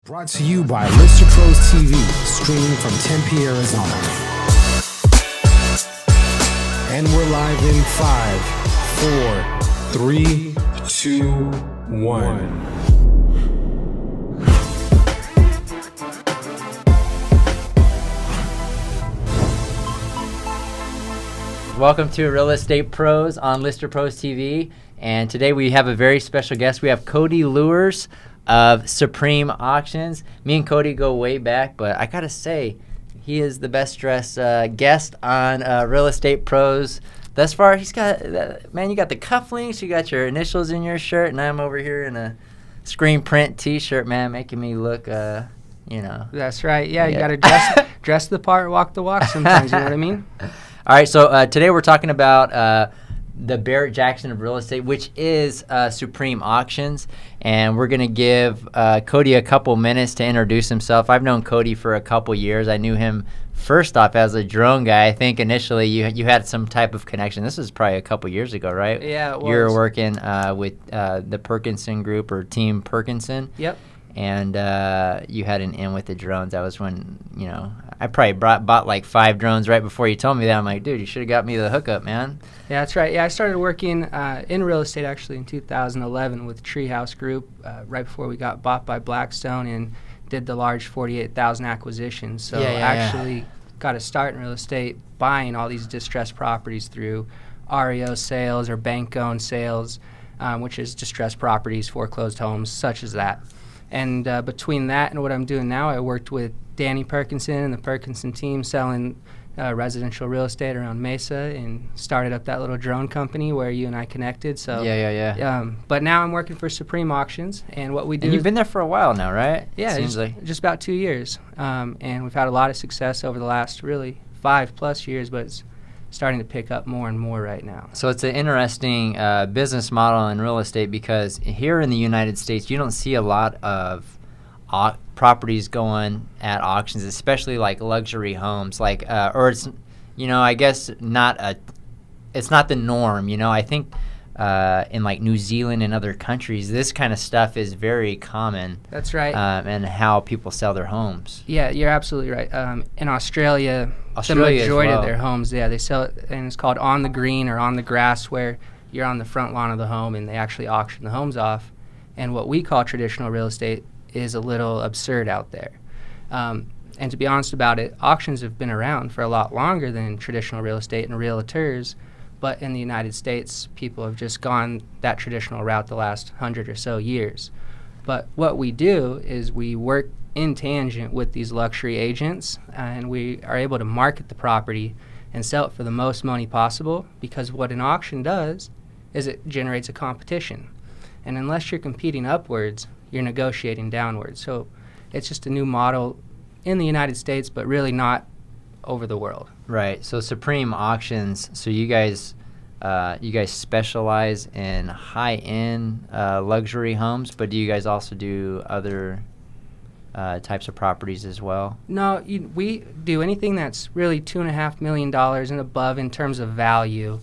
Brought to you by Lister Pros TV, streaming from Tempe, Arizona. And we're live in 5, 4, 3, 2, 1. Welcome to Real Estate Pros on Lister Pros TV. And today we have a very special guest. We have Cody Lewers of Supreme Auctions. Me and Cody go way back, but I gotta say, he is the best dressed guest on Real Estate Pros thus far. He's got, man, you got the cufflinks, you got your initials in your shirt, and I'm over here in a screen print t-shirt, man, making me look, you know. That's right. Yeah, you gotta dress the part, walk the walk sometimes, you know what I mean? All right, so today we're talking about the Barrett Jackson of real estate, which is Supreme Auctions, and we're going to give Cody a couple minutes to introduce himself. I've known Cody for a couple years. I knew him first off as a drone guy. I think initially you had some type of connection. This was probably a couple years ago, right? Yeah, it was. You were working with the Perkinson Group or Team Perkinson. Yep. And you had an in with the drones. That was when, you know, I probably bought like 5 drones right before you told me that. I'm like, dude, you should have got me the hookup, man. Yeah, that's right. Yeah, I started working in real estate actually in 2011 with Treehouse Group right before we got bought by Blackstone and did the large 48,000 acquisition. So actually got a start in real estate buying all these distressed properties through REO sales or bank-owned sales, which is distressed properties, foreclosed homes, such as that. And between that and what I'm doing now, I worked with Danny Perkinson and the Perkinson team selling residential real estate around Mesa and started up that little drone company where you and I connected. So but now I'm working for Supreme Auctions, and what we do. And you've been there for a while now, right? Yeah, just about 2 years, and we've had a lot of success over the last really 5+ years, but it's starting to pick up more and more right now. So it's an interesting business model in real estate because here in the United States, you don't see a lot of properties going at auctions, especially like luxury homes, like or it's, you know, I guess it's not the norm. You know, I think in like New Zealand and other countries, this kind of stuff is very common. That's right. And how people sell their homes. Yeah, you're absolutely right. In Australia the majority of their homes, they sell it, and it's called on the green or on the grass, where you're on the front lawn of the home and they actually auction the homes off. And what we call traditional real estate is a little absurd out there. And to be honest about it, auctions have been around for a lot longer than traditional real estate and realtors, but in the United States, people have just gone that traditional route the last 100 or so years. But what we do is we work in tangent with these luxury agents, and we are able to market the property and sell it for the most money possible, because what an auction does is it generates a competition. And unless you're competing upwards, you're negotiating downwards. So it's just a new model in the United States, but really not over the world. Right. So Supreme Auctions, so you guys specialize in high-end luxury homes, but do you guys also do other types of properties as well? No, we do anything that's really $2.5 million and above in terms of value.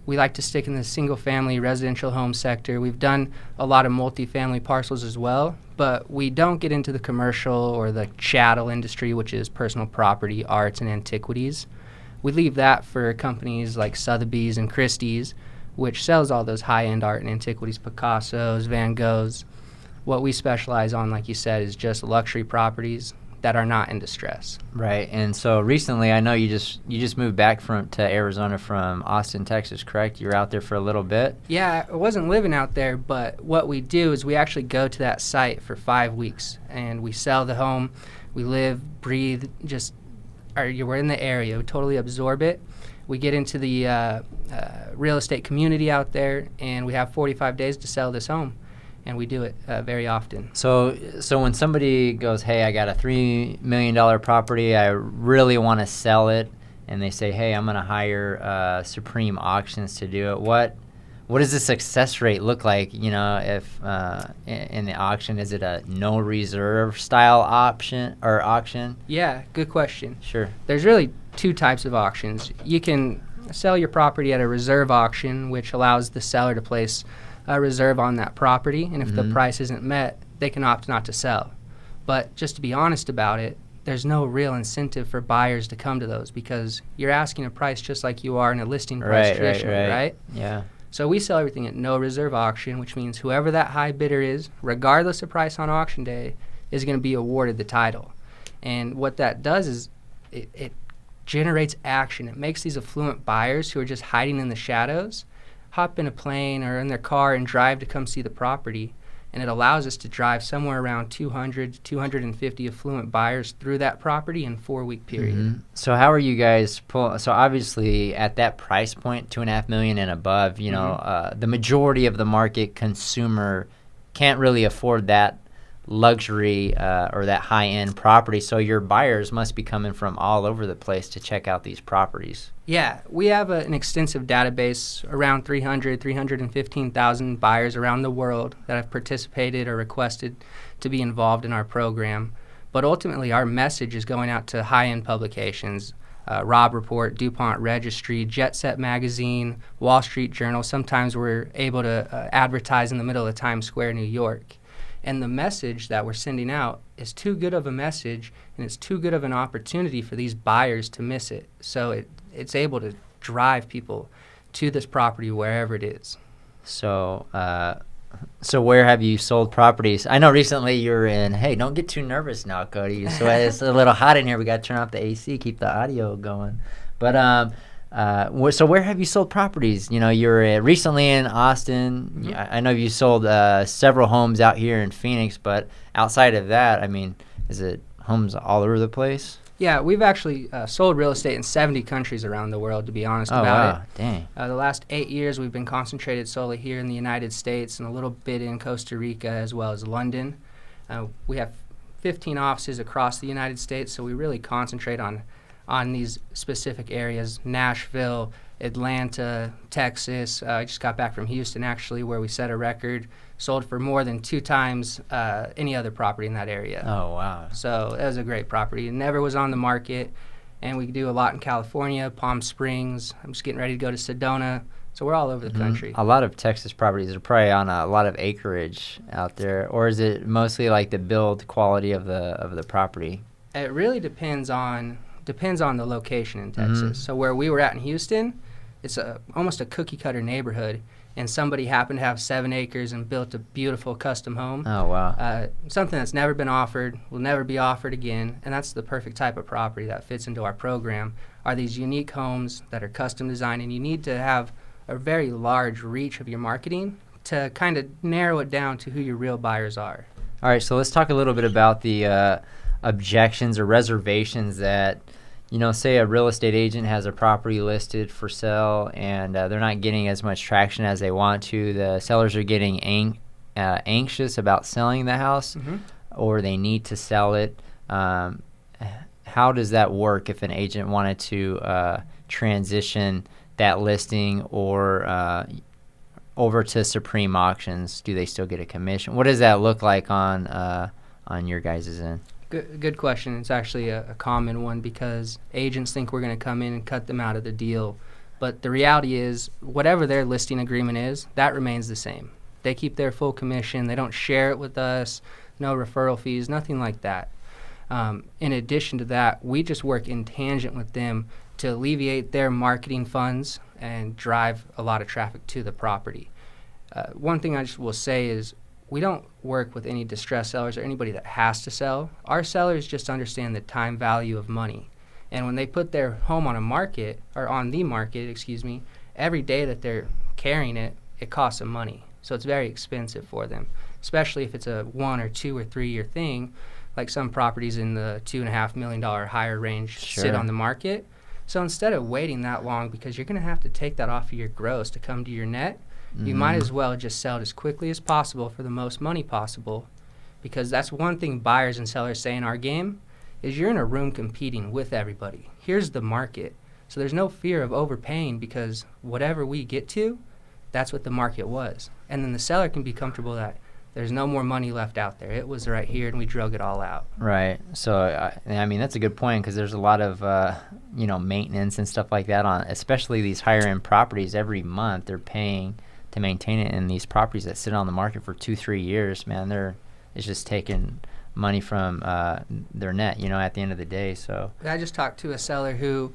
We like to stick in the single-family residential home sector. We've done a lot of multifamily parcels as well, but we don't get into the commercial or the chattel industry, which is personal property, arts, and antiquities. We leave that for companies like Sotheby's and Christie's, which sells all those high-end art and antiquities, Picassos, Van Goghs. What we specialize on, like you said, is just luxury properties that are not in distress. Right. And so recently, I know you just moved back to Arizona from Austin, Texas, correct? You were out there for a little bit? Yeah, I wasn't living out there, but what we do is we actually go to that site for 5 weeks, and we sell the home. We live, breathe, we're in the area. We totally absorb it. We get into the real estate community out there, and we have 45 days to sell this home. And we do it very often. So when somebody goes, hey, I got a $3 million property, I really want to sell it, and they say, hey, I'm going to hire Supreme Auctions to do it, what does the success rate look like? You know, if in the auction, is it a no reserve style auction? Yeah, good question. Sure. There's really 2 types of auctions. You can sell your property at a reserve auction, which allows the seller to place a reserve on that property, and if the price isn't met, they can opt not to sell. But just to be honest about it, there's no real incentive for buyers to come to those because you're asking a price just like you are in a listing price traditionally, right? Yeah. So we sell everything at no reserve auction, which means whoever that high bidder is, regardless of price on auction day, is going to be awarded the title. And what that does is it generates action. It makes these affluent buyers who are just hiding in the shadows hop in a plane or in their car and drive to come see the property. And it allows us to drive somewhere around 200 to 250 affluent buyers through that property in a 4-week period. Mm-hmm. So how are you guys so obviously at that price point, $2.5 million and above, you know, the majority of the market consumer can't really afford that luxury or that high-end property. So your buyers must be coming from all over the place to check out these properties. Yeah, we have an extensive database, around 315,000 buyers around the world that have participated or requested to be involved in our program. But ultimately, our message is going out to high-end publications, Robb Report, DuPont Registry, Jet Set Magazine, Wall Street Journal. Sometimes we're able to advertise in the middle of Times Square, New York. And the message that we're sending out is too good of a message, and it's too good of an opportunity for these buyers to miss it. So it's able to drive people to this property wherever it is. So where have you sold properties? I know recently you were in, hey, don't get too nervous now, Cody. So it's a little hot in here. We got to turn off the AC, keep the audio going. But so where have you sold properties? You know, you were recently in Austin. Mm-hmm. I know you sold several homes out here in Phoenix, but outside of that, I mean, is it homes all over the place? Yeah, we've actually sold real estate in 70 countries around the world, to be honest about it. Dang. The last 8 years, we've been concentrated solely here in the United States and a little bit in Costa Rica as well as London. We have 15 offices across the United States, so we really concentrate on these specific areas: Nashville, Atlanta, Texas. I just got back from Houston, actually, where we set a record, sold for more than 2 times any other property in that area. Oh, wow. So that was a great property. It never was on the market, and we do a lot in California, Palm Springs. I'm just getting ready to go to Sedona. So we're all over the country. A lot of Texas properties are probably on a lot of acreage out there, or is it mostly like the build quality of the property? It really depends on the location in Texas. So where we were at in Houston, it's almost a cookie-cutter neighborhood, and somebody happened to have 7 acres and built a beautiful custom home. Oh, wow. Something that's never been offered, will never be offered again, and that's the perfect type of property that fits into our program, are these unique homes that are custom designed, and you need to have a very large reach of your marketing to kind of narrow it down to who your real buyers are. All right, so let's talk a little bit about the objections or reservations that, you know, say a real estate agent has a property listed for sale and they're not getting as much traction as they want to. The sellers are getting anxious about selling the house, or they need to sell it. How does that work if an agent wanted to transition that listing or over to Supreme Auctions? Do they still get a commission? What does that look like on your guys' end? Good question. It's actually a common one because agents think we're going to come in and cut them out of the deal. But the reality is, whatever their listing agreement is, that remains the same. They keep their full commission. They don't share it with us. No referral fees, nothing like that. In addition to that, we just work in tangent with them to alleviate their marketing funds and drive a lot of traffic to the property. One thing I just will say is, we don't work with any distressed sellers or anybody that has to sell. Our sellers just understand the time value of money. And when they put their home on the market, every day that they're carrying it, it costs them money. So it's very expensive for them, especially if it's a 1 or 2 or 3 year thing, like some properties in the $2.5 million higher range sit on the market. So instead of waiting that long, because you're going to have to take that off of your gross to come to your net, you might as well just sell it as quickly as possible for the most money possible, because that's one thing buyers and sellers say in our game is you're in a room competing with everybody. Here's the market. So there's no fear of overpaying because whatever we get to, that's what the market was. And then the seller can be comfortable that there's no more money left out there. It was right here and we drug it all out. Right. So, I mean, that's a good point because there's a lot of, maintenance and stuff like that on, especially these higher end properties. Every month they're paying to maintain it, in these properties that sit on the market for 2-3 years, man, it's just taking money from their net, at the end of the day. So I just talked to a seller who,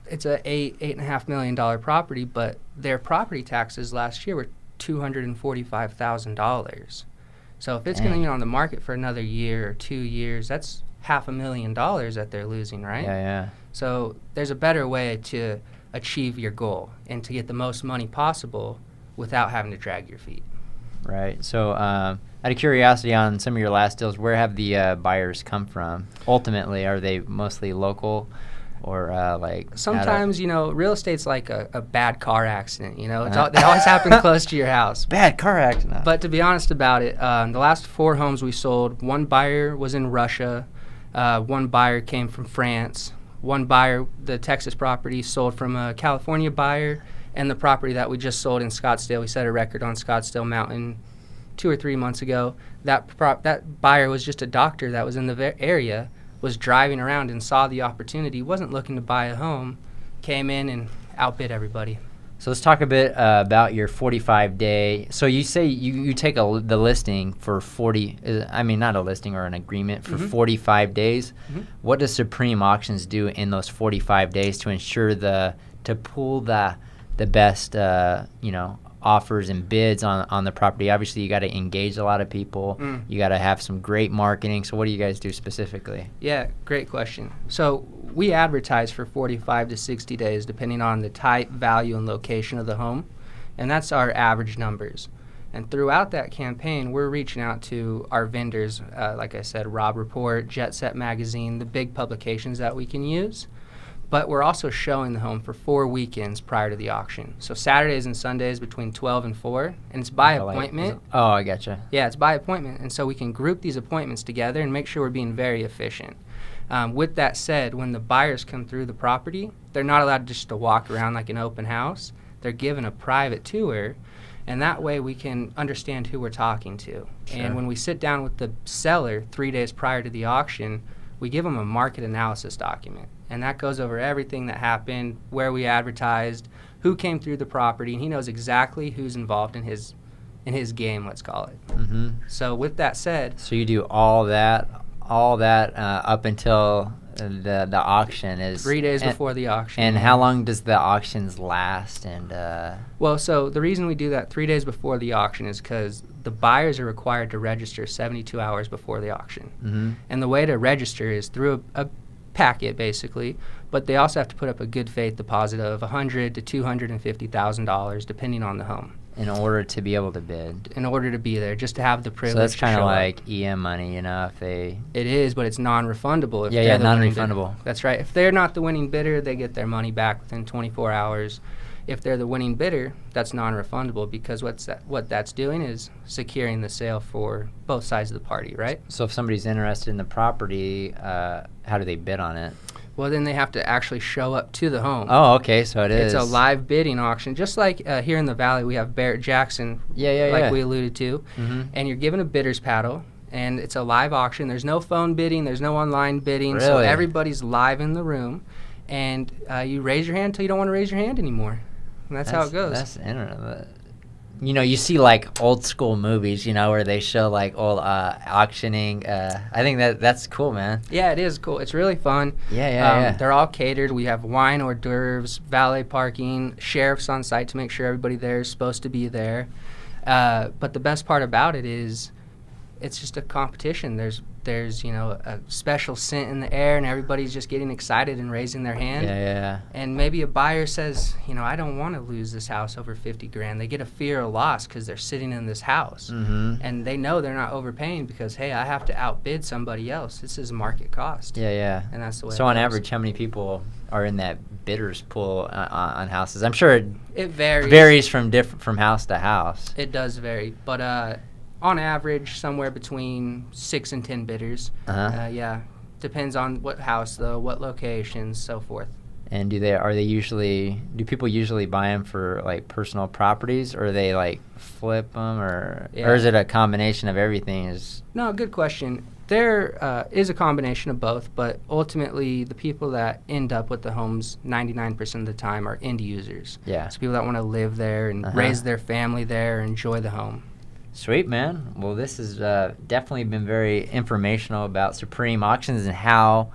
it's a $8.5 million property, but their property taxes last year were $245,000. So if it's going to be on the market for another year or 2 years, that's $500,000 that they're losing, right? Yeah. So there's a better way to achieve your goal and to get the most money possible without having to drag your feet. Right. So out of curiosity, on some of your last deals, where have the buyers come from? Ultimately, are they mostly local? Or sometimes, real estate's like a bad car accident. They always happen close to your house. Bad car accident. But to be honest about it, the last 4 homes we sold, one buyer was in Russia, one buyer came from France, one buyer, the Texas property, sold from a California buyer, and the property that we just sold in Scottsdale, we set a record on Scottsdale Mountain 2 or 3 months ago. That buyer was just a doctor that was in the area, was driving around and saw the opportunity, wasn't looking to buy a home, came in and outbid everybody. So let's talk a bit about your 45-day. So you say you take the listing for 40, not a listing or an agreement for 45 days. Mm-hmm. What does Supreme Auctions do in those 45 days to ensure to pull the best, offers and bids on the property? Obviously, you got to engage a lot of people. You got to have some great marketing. So what do you guys do specifically? Yeah, great question. So we advertise for 45 to 60 days, depending on the type, value, and location of the home. And that's our average numbers. And throughout that campaign, we're reaching out to our vendors, like I said, Rob Report, Jet Set Magazine, the big publications that we can use. But we're also showing the home for 4 weekends prior to the auction. So Saturdays and Sundays between 12 and 4, and it's by appointment. I gotcha. Yeah, it's by appointment, and so we can group these appointments together and make sure we're being very efficient. With that said, when the buyers come through the property, they're not allowed just to walk around like an open house. They're given a private tour, and that way we can understand who we're talking to. Sure. And when we sit down with the seller 3 days prior to the auction, we give them a market analysis document. And that goes over everything that happened, where we advertised, who came through the property, and he knows exactly who's involved in his game, let's call it. Mm-hmm. So with that said, so you do all that up until the auction is 3 days before the auction. And how long does the auctions last? And well, so the reason we do that 3 days before the auction is because the buyers are required to register 72 hours before the auction. Mm-hmm. And the way to register is through a packet, basically, but they also have to put up a good faith deposit of $100,000 to $250,000, depending on the home, in order to be able to bid. In order to be there, just to have the privilege. So that's kind of like up. EM money, if they. It is, but it's non-refundable. If they're non-refundable. That's right. If they're not the winning bidder, they get their money back within 24 hours. If they're the winning bidder, that's non-refundable, because what that's doing is securing the sale for both sides of the party, right? So if somebody's interested in the property, how do they bid on it? Well, then they have to actually show up to the home. Oh, okay, so it's a live bidding auction, just like here in the Valley we have Barrett-Jackson, like we alluded to, and you're given a bidder's paddle, and it's a live auction. There's no phone bidding, there's no online bidding, really? So everybody's live in the room, and you raise your hand until you don't want to raise your hand anymore. And that's how it goes. That's interesting. You see like old school movies, where they show like old auctioning. I think that's cool, man. Yeah, it is cool. It's really fun. Yeah. They're all catered. We have wine, hors d'oeuvres, valet parking, sheriffs on site to make sure everybody there is supposed to be there. But the best part about it is it's just a competition. There's a special scent in the air, and everybody's just getting excited and raising their hand. Yeah. And maybe a buyer says, I don't want to lose this house over $50,000. They get a fear of loss because they're sitting in this house, and they know they're not overpaying because, hey, I have to outbid somebody else. This is market cost. Yeah. And that's the way. So on average, how many people are in that bidders pool on houses? I'm sure it varies. Varies from house to house. It does vary, but on average, somewhere between 6 and 10 bidders. Yeah, depends on what house, though, what locations, so forth. And do people usually buy them for like personal properties, or they like flip them, or is it a combination of everything? No, good question. There is a combination of both, but ultimately the people that end up with the homes 99% of the time are end users. Yeah. So people that want to live there and raise their family there, enjoy the home. Sweet, man. Well, this has definitely been very informational about Supreme Auctions and how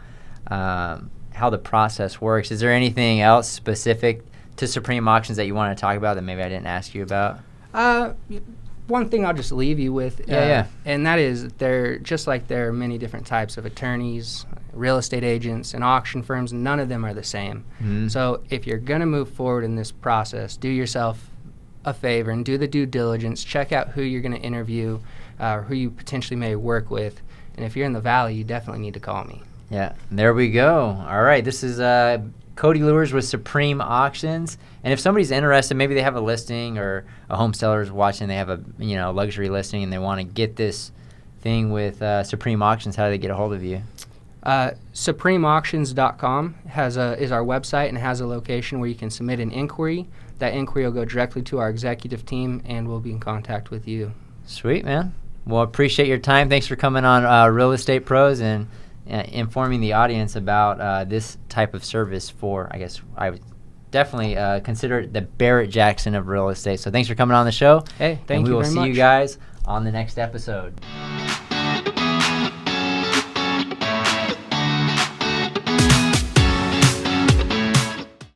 the process works. Is there anything else specific to Supreme Auctions that you want to talk about that maybe I didn't ask you about? One thing I'll just leave you with, and that is there are many different types of attorneys, real estate agents, and auction firms. None of them are the same. Mm-hmm. So if you're going to move forward in this process, do yourself a favor and do the due diligence. Check out who you're going to interview, who you potentially may work with. And if you're in the Valley, you definitely need to call me. Yeah, there we go. All right, this is Cody Lewers with Supreme Auctions. And if somebody's interested, maybe they have a listing or a home seller is watching, they have a luxury listing and they want to get this thing with Supreme Auctions, how do they get a hold of you? SupremeAuctions.com is our website and has a location where you can submit an inquiry. That inquiry will go directly to our executive team and we'll be in contact with you. Sweet, man. Well, appreciate your time. Thanks for coming on Real Estate Pros and informing the audience about this type of service for, I guess, I would definitely consider it the Barrett Jackson of real estate. So thanks for coming on the show. Hey, thank you very much. And we will see you guys on the next episode.